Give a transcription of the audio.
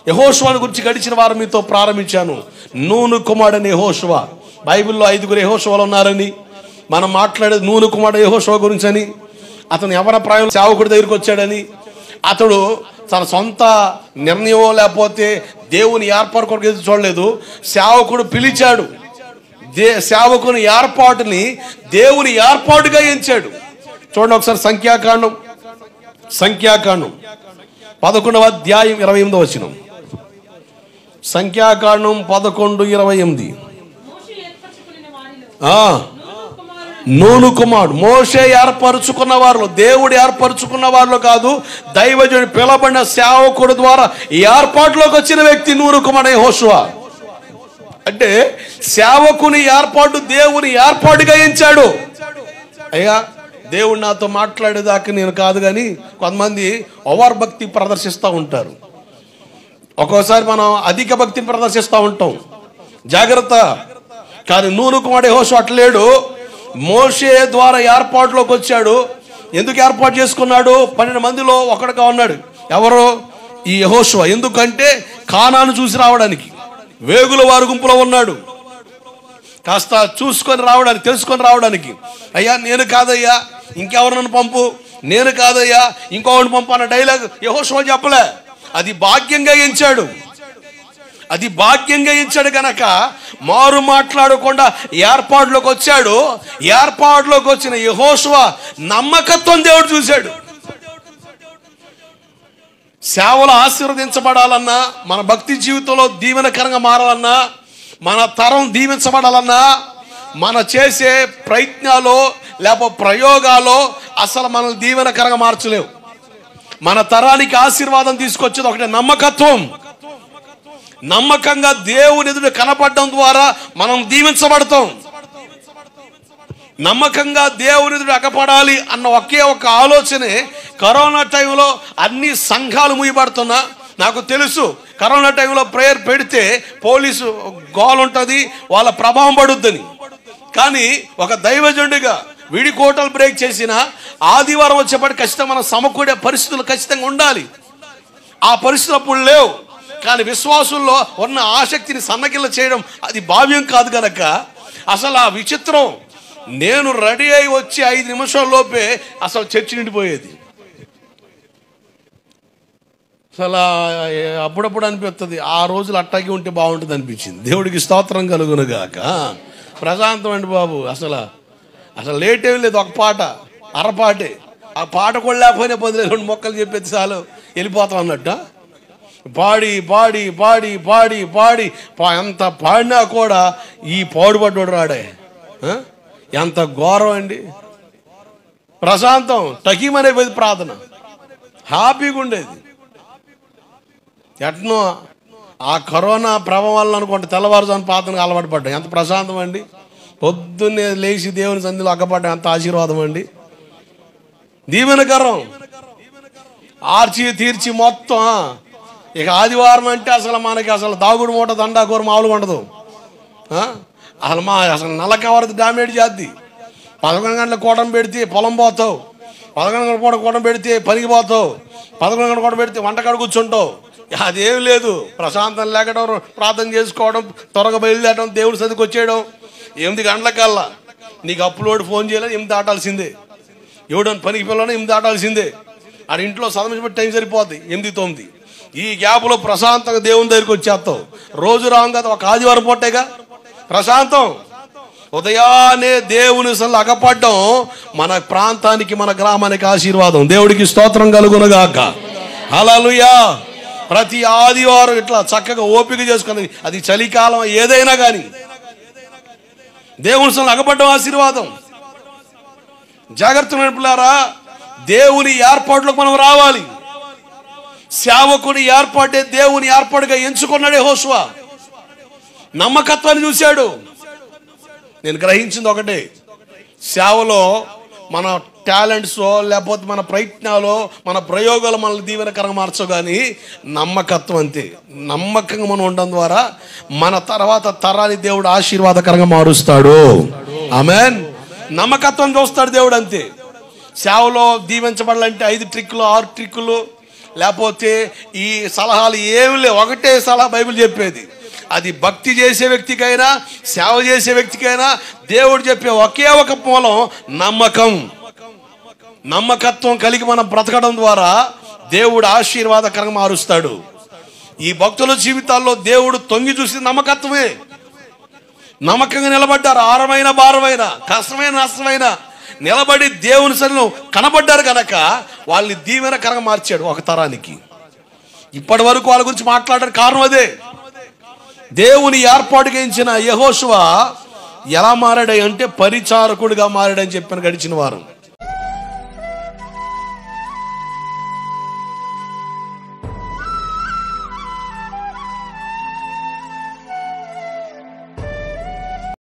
యెహోషువను గురించి గడిచిన వారం మీతో ప్రారంభించాను. నూను కుమారుడని యెహోషువ. బైబిల్లో 5 యెహోషువలు ఉన్నారని, మనం మాట్లాడేది నూను కుమారుడు యెహోషువ గురించి అని. అతను యవ్వన ప్రాయంలో సేవకుడి దగ్గరికి వచ్చాడని, అతడు తన సొంత నిర్ణయం లేకపోతే దేవుని ఏర్పాటు కొరకు ఎదురు చూడలేదు. సేవకుడు పిలిచాడు, సేవకుని ఏర్పాటుని దేవుని ఏర్పాటుగా ఎంచాడు. చూడండి ఒకసారి సంఖ్యాకాండం 11వ అధ్యాయం 28వ వచనం. సంఖ్యాకాండం 11:28. నూను కుమారుడు. మోషే ఏర్పరచుకున్న వారిలో, దేవుడు ఏర్పరచుకున్న వారిలో కాదు, దైవజనుడు పిలబడిన సేవకుడు ద్వారా ఏర్పాటులోకి వచ్చిన వ్యక్తి నూను కుమారుడు యెహోషువ. అంటే సేవకుని ఏర్పాటు దేవుని ఏర్పాటుగా ఎంచాడు. అయ్యా, దేవుడు నాతో మాట్లాడేదాకా నేను కాదు, కానీ కొంతమంది ఓవర్ భక్తి ప్రదర్శిస్తూ ఉంటారు. ఒక్కోసారి మనం అధిక భక్తిని ప్రదర్శిస్తూ ఉంటాం, జాగ్రత్త. కానీ నూను కుమారుడు యెహోషువ అట్లేడు. మోషే ద్వారా ఏర్పాటులోకి వచ్చాడు. ఎందుకు ఏర్పాటు చేసుకున్నాడు? 12 మందిలో ఒకడుగా ఉన్నాడు. ఎవరు? ఈ యెహోషువ. ఎందుకంటే కానాను చూసి రావడానికి. వేగుల వారి గుంపులో ఉన్నాడు. కాస్త చూసుకొని రావడానికి, తెలుసుకొని రావడానికి. అయ్యా నేను కాదయ్యా, ఇంకెవరినన్ను పంపు, నేను కాదయ్యా ఇంకొకటి పంపు అన్న డైలాగ్ యెహోషువ చెప్పలే. అది భాగ్యంగా ఎంచాడు. అది భాగ్యంగా ఇచ్చాడు కనుక మారు మాట్లాడకుండా ఏర్పాటులోకి వచ్చాడు. ఏర్పాటులోకి వచ్చిన యెహోషువ నమ్మకత్వం దేవుడు చూశాడు. సేవలు ఆశీర్వదించబడాలన్నా, మన భక్తి జీవితంలో దీవెనకరంగా మారాలన్నా, మన తరం దీవించబడాలన్నా, మన చేసే ప్రయత్నాలు లేకపోతే ప్రయోగాలు అసలు మనల్ని దీవెనకరంగా మార్చలేవు. మన తరానికి ఆశీర్వాదం తీసుకొచ్చేది ఒకటే, నమ్మకత్వం. నమ్మకంగా దేవుని ఎదుట కనపడడం ద్వారా మనం దీవించబడతాం. నమ్మకంగా దేవుని ఎదుట అగపడాలి అన్న ఒకే ఒక ఆలోచనే కరోనా టైంలో అన్ని సంఘాలు మూయబడుతున్నా. నాకు తెలుసు, కరోనా టైంలో ప్రేయర్ పెడితే పోలీసు గోల్ ఉంటుంది, వాళ్ళ ప్రభావం పడుద్దని. కానీ ఒక దైవజనుడిగా విడికోటలు బ్రేక్ చేసిన ఆదివారం వచ్చేప్పటికి ఖచ్చితంగా మనం సమకూడే పరిస్థితులు ఖచ్చితంగా ఉండాలి. ఆ పరిస్థితులు అప్పుడు లేవు. కానీ విశ్వాసుల్లో ఉన్న ఆసక్తిని సన్నగిల్ల చేయడం అది భావ్యం కాదు కనుక అసలు ఆ విచిత్రం. నేను రెడీ అయి వచ్చి 5 నిమిషాల్లోపే అసలు చర్చి నిండిపోయేది. అసలు అప్పుడప్పుడు అనిపిస్తుంది, ఆ రోజులు అట్టాగి ఉంటే బాగుంటుంది అనిపించింది. దేవుడికి స్తోత్రం కలుగునుగాక. ప్రశాంతం అండి బాబు. అసలు లేట్ ఏమి లేదు. ఒక పాట, అరపాటే. ఆ పాట కూడా లేకపోయినా 2 మొక్కలు చెప్పేది చాలు, వెళ్ళిపోతాం అన్నట్టు. పాడి పాడి పాడి పాడి పాడి ఎంత పాడినా కూడా ఈ పాడుపడ్డాడు రాడే. ఎంత ఘోరం అండి. ప్రశాంతం టకీమనేది ప్రార్థన, హ్యాపీగా ఉండేది. ఎట్నో ఆ కరోనా ప్రభావం వల్ల అనుకుంటే తెల్లవారుజాము ప్రార్థనకు అలవాటు పడ్డాం. ఎంత ప్రశాంతం అండి. పొద్దున్నే లేచి దేవుని సన్నిధిలో అగ్గపడ్డాం. ఎంత ఆశీర్వాదం అండి, దీవెనకరం. ఆర్చి తీర్చి మొత్తం. ఇక ఆదివారం అంటే అసలు మనకి అసలు దాగుడు మూట దండాకూర మామూలుగా ఉండదు. అసలు నల్లకవరది డామేజ్ చేద్ది. 11 గంటలకు కూటం పెడితే పొలం పోతావు, 11 గంటల పూట కూటం పెడితే పనికి పోతావు, 11 గంటల కూట పెడితే వంటకాడ కూర్చుంటావు. అదేం లేదు. ప్రశాంతం లేకడం, ప్రార్థన చేసుకోవడం, త్వరగా బయలుదేరడం, దేవుడి సదికి వచ్చేయడం. 8 గంటలకల్లా నీకు అప్లోడ్ ఫోన్ చేయలేదు, 8 దాటాల్సిందే. ఎవడని పనికి పిల్లలు 8 దాటాల్సిందే. ఆడ ఇంట్లో సదమించి టైం సరిపోద్ది 8, 9. ఈ గ్యాప్లో ప్రశాంతంగా దేవుని దగ్గరికి వచ్చేస్తావు. రోజు రాం కదా, ఒక ఆదివారం పూటేగా ప్రశాంతం. ఉదయాన్నే దేవుని సన్నిధిలో అగపడ్డం మన ప్రాంతానికి, మన గ్రామానికి ఆశీర్వాదం. దేవుడికి స్తోత్రం కలుగునుగాక. హల్లెలూయా. ప్రతి ఆదివారం ఇట్లా చక్కగా ఓపిక చేసుకుని, అది చలికాలం ఏదైనా కానీ దేవుని సన్నిధిలో అగపడ్డం ఆశీర్వాదం. జాగ్రత్త నడుపులారా, దేవుని ఏర్పాటులోకి మనం రావాలి. సేవకుని ఏర్పాటే దేవుని ఏర్పాటుగా ఎంచుకున్నాడే యెహోషువ. నమ్మకత్వాన్ని చూశాడు. నేను గ్రహించింది ఒకటే, సేవలో మన టాలెంట్స్ లేకపోతే మన ప్రయత్నాలు, మన ప్రయోగాలు మనల్ని దీవెనకరంగా మార్చవు, కానీ నమ్మకత్వం అంతే. నమ్మకంగా మనం ఉండడం ద్వారా మన తర్వాత తరాన్ని దేవుడు ఆశీర్వాదకరంగా మారుస్తాడు. ఆమేన్. నమ్మకత్వం చూస్తాడు దేవుడు, అంతే. సేవలో దీవించబడాలంటే 5 ట్రిక్కులు 6 ట్రిక్కులు లేకపోతే ఈ సలహాలు ఏమి లేవు. ఒకటే సలహా బైబిల్ చెప్పేది. అది భక్తి చేసే వ్యక్తికైనా సేవ చేసే వ్యక్తికైనా దేవుడు చెప్పే ఒకే ఒక మూలం నమ్మకం. నమ్మకత్వం కలిగి మనం బ్రతకడం ద్వారా దేవుడు ఆశీర్వాదకరంగా మారుస్తాడు. ఈ భక్తుల జీవితాల్లో దేవుడు తొంగి చూసి నమ్మకత్వమే. నమ్మకంగా నిలబడ్డారు. ఆరమైన భారమైన కష్టమైన నష్టమైన నిలబడి దేవుని సన్నిధిలో కనబడ్డారు కనుక వాళ్ళని దీవెనకరంగా మార్చాడు ఒక తరానికి. ఇప్పటి వరకు వాళ్ళ గురించి మాట్లాడడానికి కారణం అదే. దేవుని ఏర్పాటు చేయించిన యెహోషువ ఎలా మారాడు అంటే పరిచారకుడిగా మారాడని చెప్పిన గడిచిన వారం.